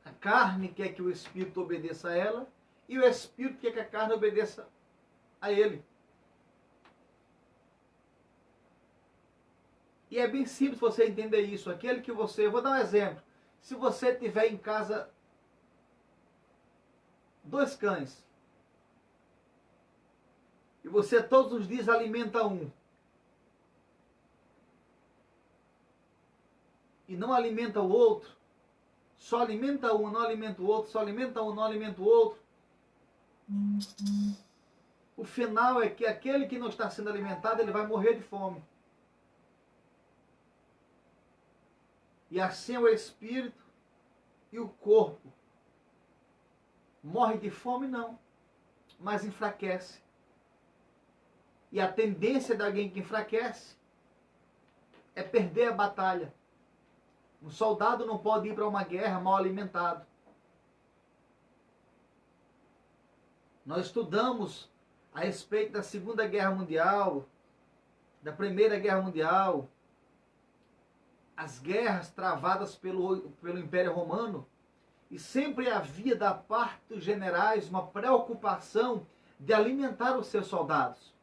[SPEAKER 1] a carne quer que o Espírito obedeça a ela e o Espírito quer que a carne obedeça a ele. E é bem simples você entender isso. Aquele que você... Eu vou dar um exemplo. Se você tiver em casa 2 cães e você todos os dias alimenta um e não alimenta o outro, só alimenta um, não alimenta o outro, só alimenta um, não alimenta o outro, o final é que aquele que não está sendo alimentado, ele vai morrer de fome. E assim é o espírito e o corpo. Morre de fome não, mas enfraquece. E a tendência de alguém que enfraquece é perder a batalha. Um soldado não pode ir para uma guerra mal alimentado. Nós estudamos a respeito da Segunda Guerra Mundial, da Primeira Guerra Mundial, as guerras travadas pelo Império Romano, e sempre havia da parte dos generais uma preocupação de alimentar os seus soldados.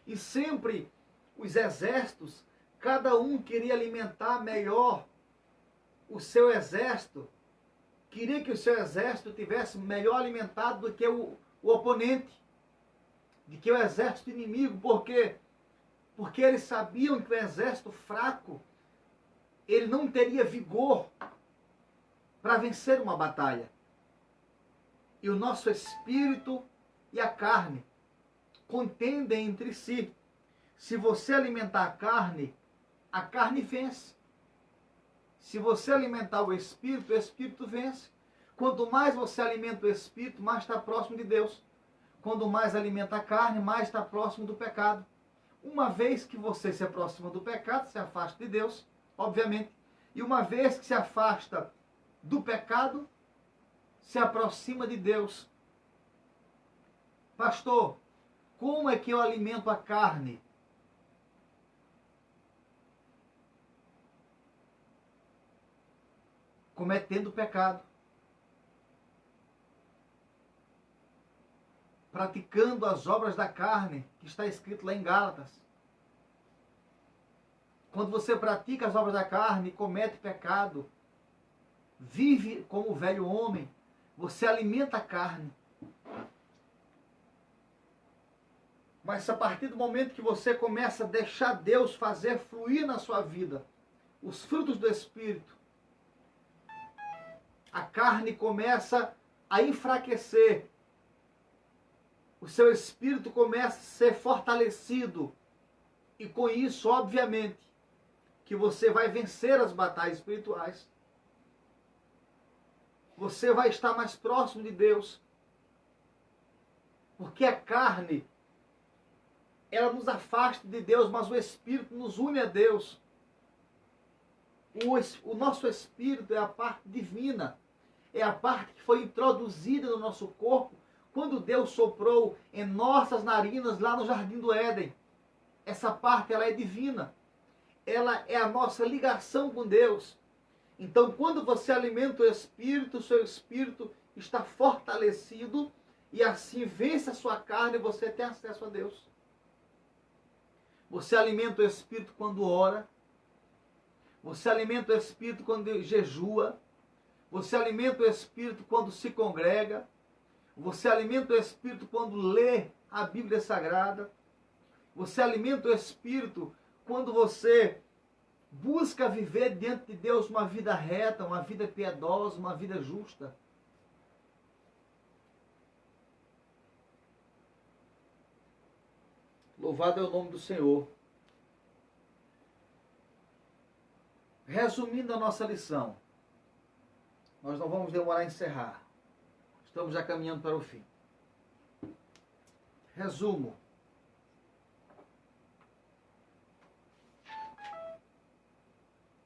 [SPEAKER 1] E sempre os exércitos, cada um queria alimentar melhor o seu exército, queria que o seu exército tivesse melhor alimentado do que o oponente, de que o exército inimigo. Por quê? Porque eles sabiam que o exército fraco, ele não teria vigor para vencer uma batalha. E o nosso espírito e a carne contendem entre si. Se você alimentar a carne vence. Se você alimentar o espírito vence. Quanto mais você alimenta o espírito, mais está próximo de Deus. Quanto mais alimenta a carne, mais está próximo do pecado. Uma vez que você se aproxima do pecado, se afasta de Deus, obviamente. E uma vez que se afasta do pecado, se aproxima de Deus. Pastor, como é que eu alimento a carne? Cometendo pecado. Praticando as obras da carne, que está escrito lá em Gálatas. Quando você pratica as obras da carne e comete pecado, vive como o velho homem, você alimenta a carne. Mas a partir do momento que você começa a deixar Deus fazer fluir na sua vida os frutos do Espírito, a carne começa a enfraquecer. O seu espírito começa a ser fortalecido. E com isso, obviamente, que você vai vencer as batalhas espirituais. Você vai estar mais próximo de Deus. Porque a carne, ela nos afasta de Deus, mas o Espírito nos une a Deus. O nosso Espírito é a parte divina. É a parte que foi introduzida no nosso corpo quando Deus soprou em nossas narinas lá no Jardim do Éden. Essa parte, ela é divina. Ela é a nossa ligação com Deus. Então, quando você alimenta o Espírito, o seu Espírito está fortalecido e assim vence a sua carne e você tem acesso a Deus. Você alimenta o Espírito quando ora. Você alimenta o Espírito quando jejua. Você alimenta o Espírito quando se congrega. Você alimenta o Espírito quando lê a Bíblia Sagrada. Você alimenta o Espírito quando você busca viver diante de Deus uma vida reta, uma vida piedosa, uma vida justa. Louvado é o nome do Senhor. Resumindo a nossa lição, nós não vamos demorar a encerrar. Estamos já caminhando para o fim. Resumo.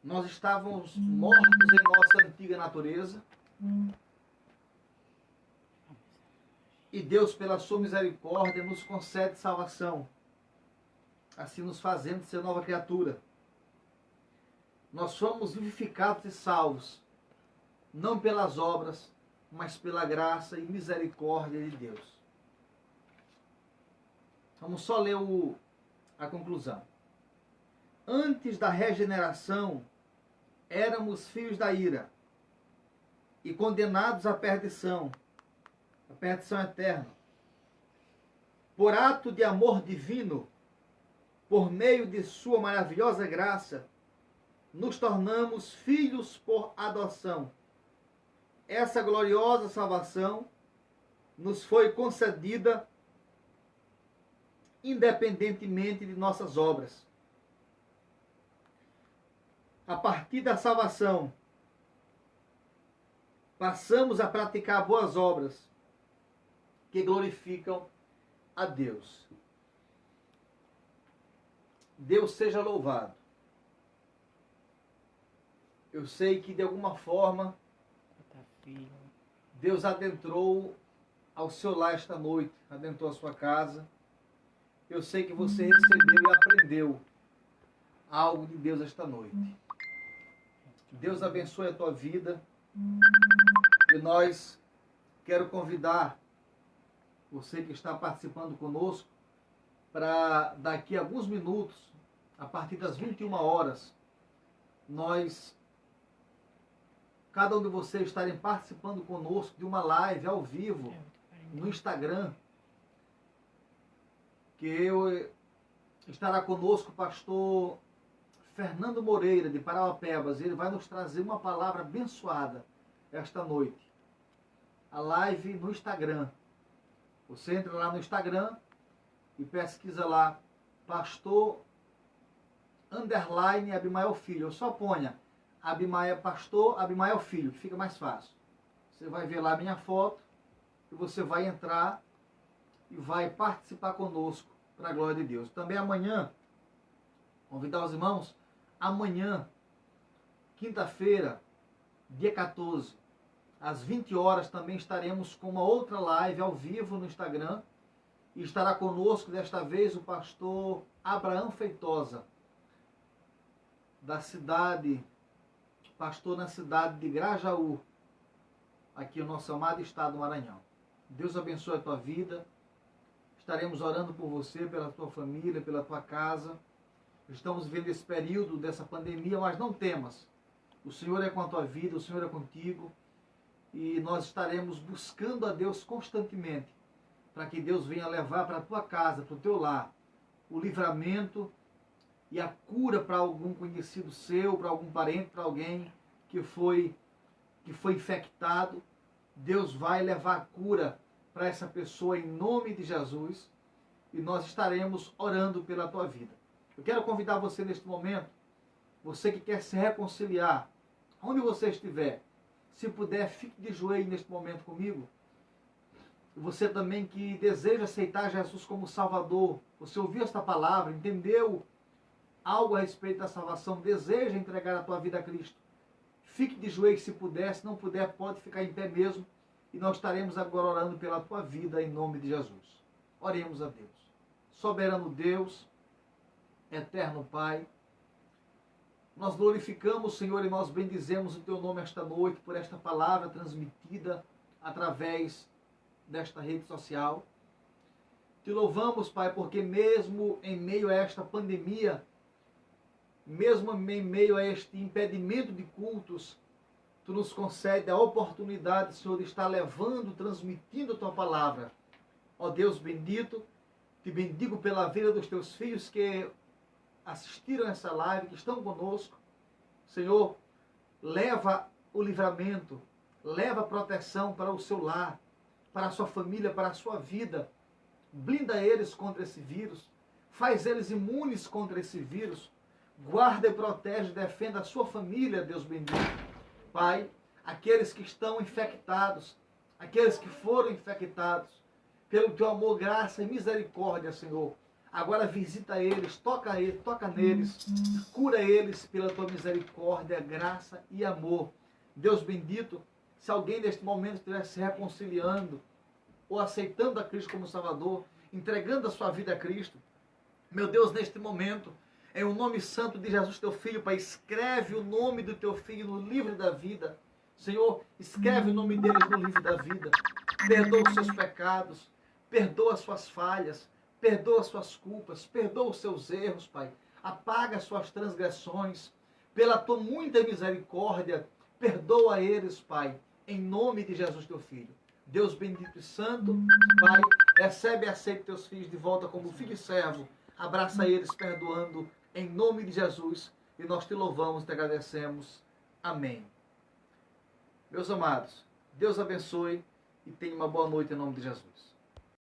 [SPEAKER 1] Nós estávamos mortos em nossa antiga natureza. E Deus, pela sua misericórdia, nos concede salvação, assim nos fazendo ser nova criatura. Nós fomos vivificados e salvos, não pelas obras, mas pela graça e misericórdia de Deus. Vamos só ler a conclusão. Antes da regeneração, éramos filhos da ira e condenados à perdição eterna. Por ato de amor divino, por meio de sua maravilhosa graça, nos tornamos filhos por adoção. Essa gloriosa salvação nos foi concedida independentemente de nossas obras. A partir da salvação, passamos a praticar boas obras que glorificam a Deus. Deus seja louvado. Eu sei que de alguma forma Deus adentrou ao seu lar esta noite, adentrou a sua casa. Eu sei que você recebeu e aprendeu algo de Deus esta noite. Deus abençoe a tua vida. E nós quero convidar você que está participando conosco para daqui a alguns minutos, a partir das 21 horas, cada um de vocês estarem participando conosco de uma live ao vivo no Instagram, que estará conosco o pastor Fernando Moreira, de Parauapebas. Ele vai nos trazer uma palavra abençoada esta noite. A live no Instagram. Você entra lá no Instagram e pesquisa lá pastor _ Abimael Filho. Eu só ponha pastor Abimael Filho, que fica mais fácil. Você vai ver lá a minha foto e você vai entrar e vai participar conosco para a glória de Deus. Também amanhã, convidar os irmãos, amanhã, quinta-feira, dia 14, às 20 horas, também estaremos com uma outra live ao vivo no Instagram. E estará conosco desta vez o pastor Abraão Feitosa, pastor na cidade de Grajaú, aqui no nosso amado estado do Maranhão. Deus abençoe a tua vida. Estaremos orando por você, pela tua família, pela tua casa. Estamos vivendo esse período dessa pandemia, mas não temas. O Senhor é com a tua vida, o Senhor é contigo. E nós estaremos buscando a Deus constantemente, para que Deus venha levar para a tua casa, para o teu lar, o livramento e a cura para algum conhecido seu, para algum parente, para alguém que foi infectado. Deus vai levar a cura para essa pessoa em nome de Jesus, e nós estaremos orando pela tua vida. Eu quero convidar você neste momento, você que quer se reconciliar, onde você estiver, se puder, fique de joelho neste momento comigo. Você também que deseja aceitar Jesus como Salvador, você ouviu esta palavra, entendeu algo a respeito da salvação, deseja entregar a tua vida a Cristo, fique de joelho se puder. Se não puder, pode ficar em pé mesmo, e nós estaremos agora orando pela tua vida em nome de Jesus. Oremos a Deus. Soberano Deus, eterno Pai, nós glorificamos, Senhor, e nós bendizemos o teu nome esta noite por esta palavra transmitida através desta rede social. Te louvamos, Pai, porque mesmo em meio a esta pandemia, mesmo em meio a este impedimento de cultos, Tu nos concede a oportunidade, Senhor, de estar levando, transmitindo a Tua palavra. Ó Deus bendito, te bendigo pela vida dos Teus filhos que assistiram essa live, que estão conosco. Senhor, leva o livramento, leva a proteção para o seu lar, para a sua família, para a sua vida. Blinda eles contra esse vírus, faz eles imunes contra esse vírus. Guarda e protege, defenda a sua família, Deus bendito. Pai, aqueles que estão infectados, aqueles que foram infectados, pelo Teu amor, graça e misericórdia, Senhor. Agora visita eles, toca neles, cura eles pela Tua misericórdia, graça e amor. Deus bendito, se alguém neste momento estiver se reconciliando, ou aceitando a Cristo como Salvador, entregando a sua vida a Cristo, meu Deus, neste momento, em o nome santo de Jesus, Teu Filho, Pai, escreve o nome do Teu Filho no livro da vida. Senhor, escreve o nome deles no livro da vida. Perdoa os seus pecados, perdoa as suas falhas, perdoa as suas culpas, perdoa os seus erros, Pai. Apaga as suas transgressões. Pela Tua muita misericórdia, perdoa eles, Pai, em nome de Jesus, Teu Filho. Deus bendito e santo, Pai, recebe e aceita Teus filhos de volta como filho e servo. Abraça eles perdoando em nome de Jesus. E nós Te louvamos e Te agradecemos. Amém. Meus amados, Deus abençoe e tenha uma boa noite em nome de Jesus.